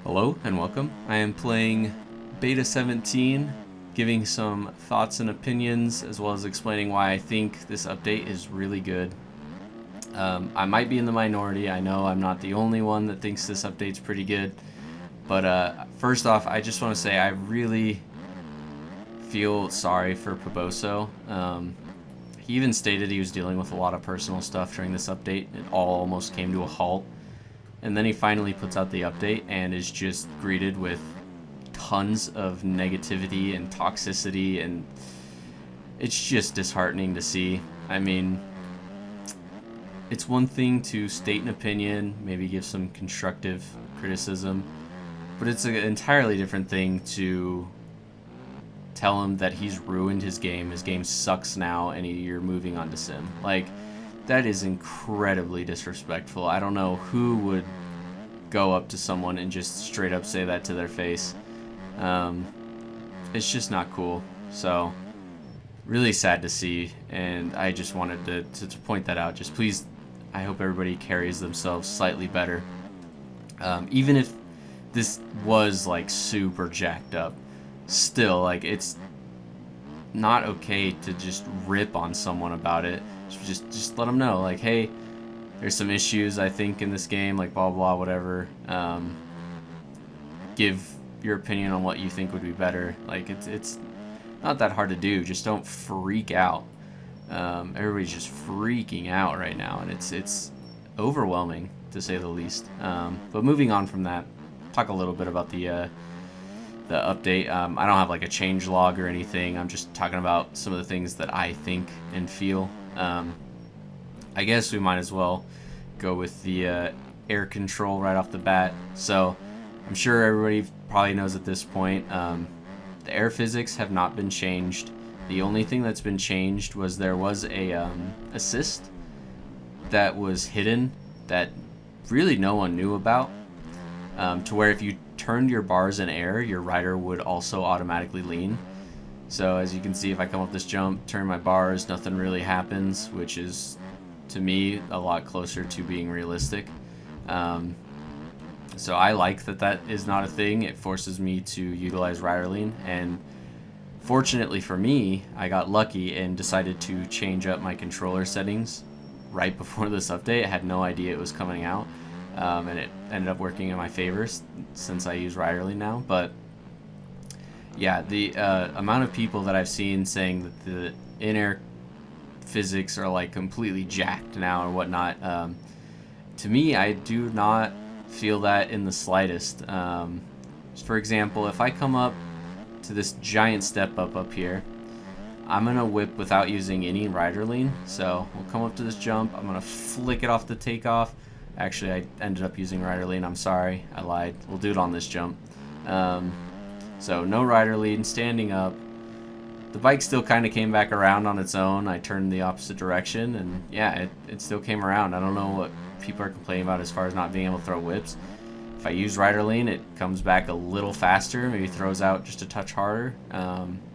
Hello and welcome. I am playing Beta 17, giving some thoughts and opinions, as well as explaining why I think this update is really good. I might be in the minority. I know I'm not the only one that thinks this update's pretty good. But first off, I just want to say I really feel sorry for Poboso. He even stated he was dealing with a lot of personal stuff during this update. It all almost came to a halt. And then he finally puts out the update and is just greeted with tons of negativity and toxicity, and it's just disheartening to see. I mean, it's one thing to state an opinion, maybe give some constructive criticism, but it's an entirely different thing to tell him that he's ruined his game sucks now, and you're moving on to sim. Like, that is incredibly disrespectful. I don't know who would go up to someone and just straight up say that to their face. It's just not cool. So, really sad to see, and I just wanted to point that out. Just please, I hope everybody carries themselves slightly better. Even if this was like super jacked up, still, like, it's not okay to just rip on someone about it. Just let them know, like, hey, there's some issues I think in this game, like blah blah whatever. Give your opinion on what you think would be better. Like, it's not that hard to do. Just don't freak out. Everybody's just freaking out right now, and it's overwhelming to say the least. But moving on from that, talk a little bit about the update. I don't have like a change log or anything. I'm just talking about some of the things that I think and feel. I guess we might as well go with the air control right off the bat. So I'm sure everybody probably knows at this point, the air physics have not been changed. The only thing that's been changed was there was a assist that was hidden that really no one knew about, to where if you turned your bars in air, your rider would also automatically lean. So as you can see, if I come up this jump, turn my bars, nothing really happens, which is, to me, a lot closer to being realistic. So I like that is not a thing. It forces me to utilize rider lean, and fortunately for me, I got lucky and decided to change up my controller settings right before this update. I had no idea it was coming out. And it ended up working in my favor since I use rider lean now. But yeah, the amount of people that I've seen saying that the in-air physics are like completely jacked now or whatnot, to me, I do not feel that in the slightest. For example, if I come up to this giant step up here, I'm gonna whip without using any rider lean. So we'll come up to this jump, I'm gonna flick it off the takeoff. Actually, I ended up using rider lean. I'm sorry, I lied. We'll do it on this jump. So no rider lean, standing up. The bike still kind of came back around on its own. I turned the opposite direction, and yeah, it still came around. I don't know what people are complaining about as far as not being able to throw whips. If I use rider lean, it comes back a little faster, maybe throws out just a touch harder.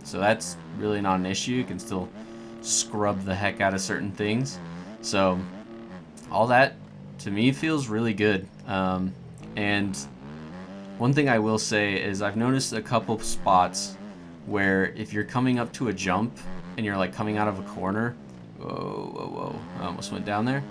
So that's really not an issue. You can still scrub the heck out of certain things. All that, to me, feels really good. And one thing I will say is I've noticed a couple spots where if you're coming up to a jump and you're like coming out of a corner, whoa, I almost went down there.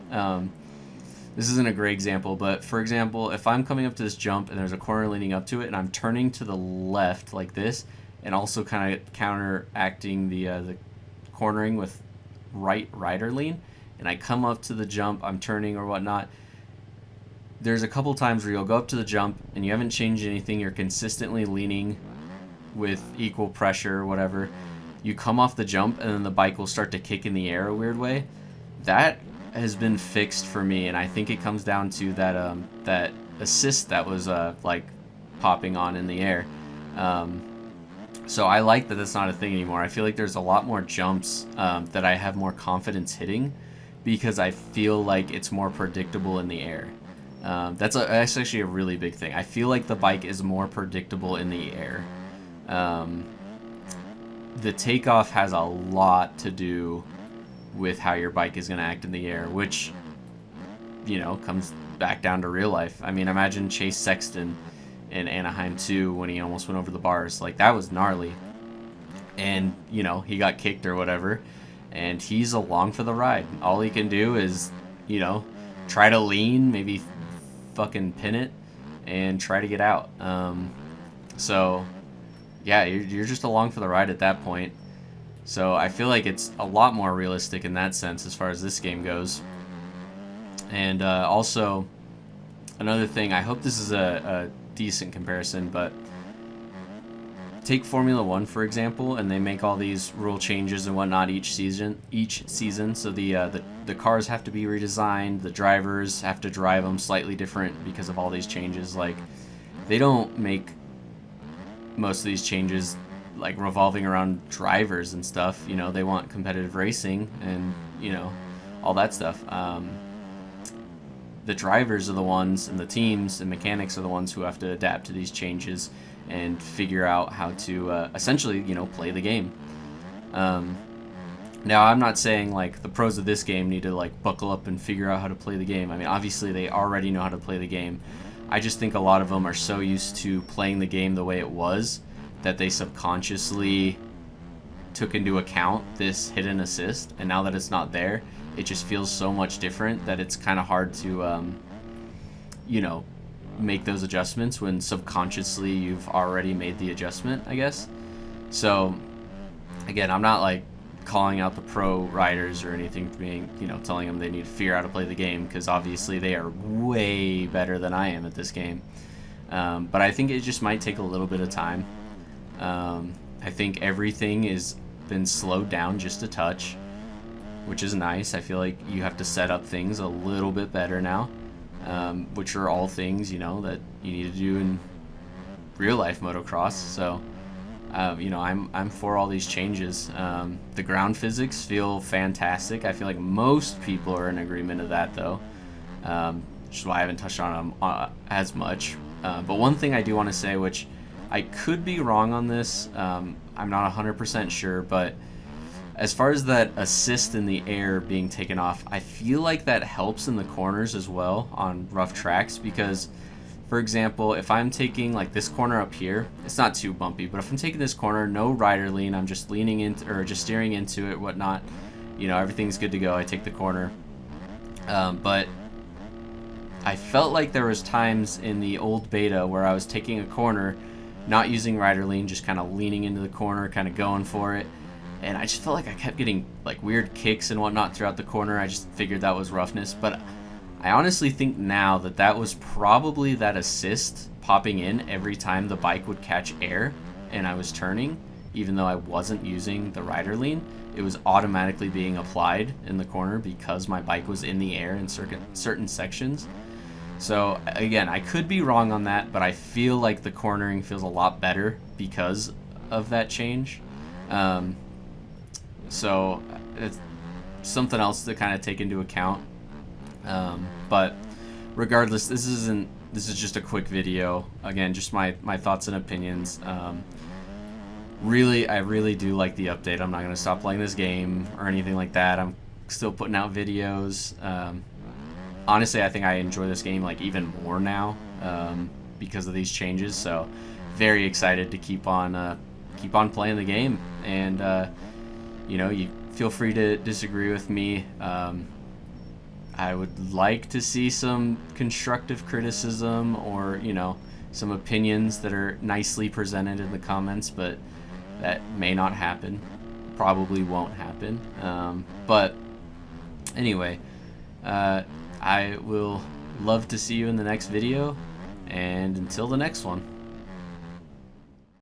This isn't a great example, but for example, if I'm coming up to this jump and there's a corner leading up to it and I'm turning to the left like this and also kind of counteracting the cornering with right rider lean, and I come up to the jump, I'm turning or whatnot, there's a couple times where you'll go up to the jump and you haven't changed anything, you're consistently leaning with equal pressure or whatever. You come off the jump and then the bike will start to kick in the air a weird way. That has been fixed for me, and I think it comes down to that assist that was like popping on in the air. So I like that that's not a thing anymore. I feel like there's a lot more jumps that I have more confidence hitting because I feel like it's more predictable in the air. That's actually a really big thing. I feel like the bike is more predictable in the air. The takeoff has a lot to do with how your bike is going to act in the air, which, you know, comes back down to real life. I mean, imagine Chase Sexton in Anaheim 2 when he almost went over the bars. Like, that was gnarly. And, you know, he got kicked or whatever, and he's along for the ride. All he can do is, you know, try to lean, maybe fucking pin it, and try to get out. So, yeah, you're just along for the ride at that point. So I feel like it's a lot more realistic in that sense as far as this game goes. And also, another thing, I hope this is a decent comparison, but take Formula One, for example, and they make all these rule changes and whatnot each season. So the cars have to be redesigned, the drivers have to drive them slightly different because of all these changes. Like, they don't make most of these changes like revolving around drivers and stuff. You know, they want competitive racing and, you know, all that stuff. The drivers are the ones, and the teams and mechanics are the ones who have to adapt to these changes and figure out how to essentially, you know, play the game. Now, I'm not saying like the pros of this game need to like buckle up and figure out how to play the game. I mean, obviously they already know how to play the game. I just think a lot of them are so used to playing the game the way it was that they subconsciously took into account this hidden assist, and now that it's not there, it just feels so much different that it's kind of hard to, you know, make those adjustments when subconsciously you've already made the adjustment, I guess. So, again, I'm not like calling out the pro riders or anything, being, you know, telling them they need to figure out how to play the game, because obviously they are way better than I am at this game. But I think it just might take a little bit of time. I think everything is been slowed down just a touch, which is nice. I feel like you have to set up things a little bit better now, which are all things, you know, that you need to do in real life motocross. So, you know, I'm for all these changes. The ground physics feel fantastic. I feel like most people are in agreement of that, though, which is why I haven't touched on them as much. But one thing I do want to say, which I could be wrong on this, I'm not 100% sure, but as far as that assist in the air being taken off, I feel like that helps in the corners as well on rough tracks, because, for example, if I'm taking like this corner up here, it's not too bumpy, but if I'm taking this corner, no rider lean, I'm just leaning into, or just steering into it, whatnot, you know, everything's good to go, I take the corner. But I felt like there was times in the old beta where I was taking a corner, not using rider lean, just kind of leaning into the corner, kind of going for it. And I just felt like I kept getting like weird kicks and whatnot throughout the corner. I just figured that was roughness. But I honestly think now that that was probably that assist popping in every time the bike would catch air and I was turning, even though I wasn't using the rider lean. It was automatically being applied in the corner because my bike was in the air in certain sections. So again, I could be wrong on that, but I feel like the cornering feels a lot better because of that change. So it's something else to kind of take into account. But regardless, this is just a quick video. Again, just my thoughts and opinions. I really do like the update. I'm not going to stop playing this game or anything like that. I'm still putting out videos. Honestly, I think I enjoy this game like even more now because of these changes. So very excited to keep on playing the game. And you know, you feel free to disagree with me. I would like to see some constructive criticism or, you know, some opinions that are nicely presented in the comments, but that may not happen. Probably won't happen. But anyway, I will love to see you in the next video, and until the next one.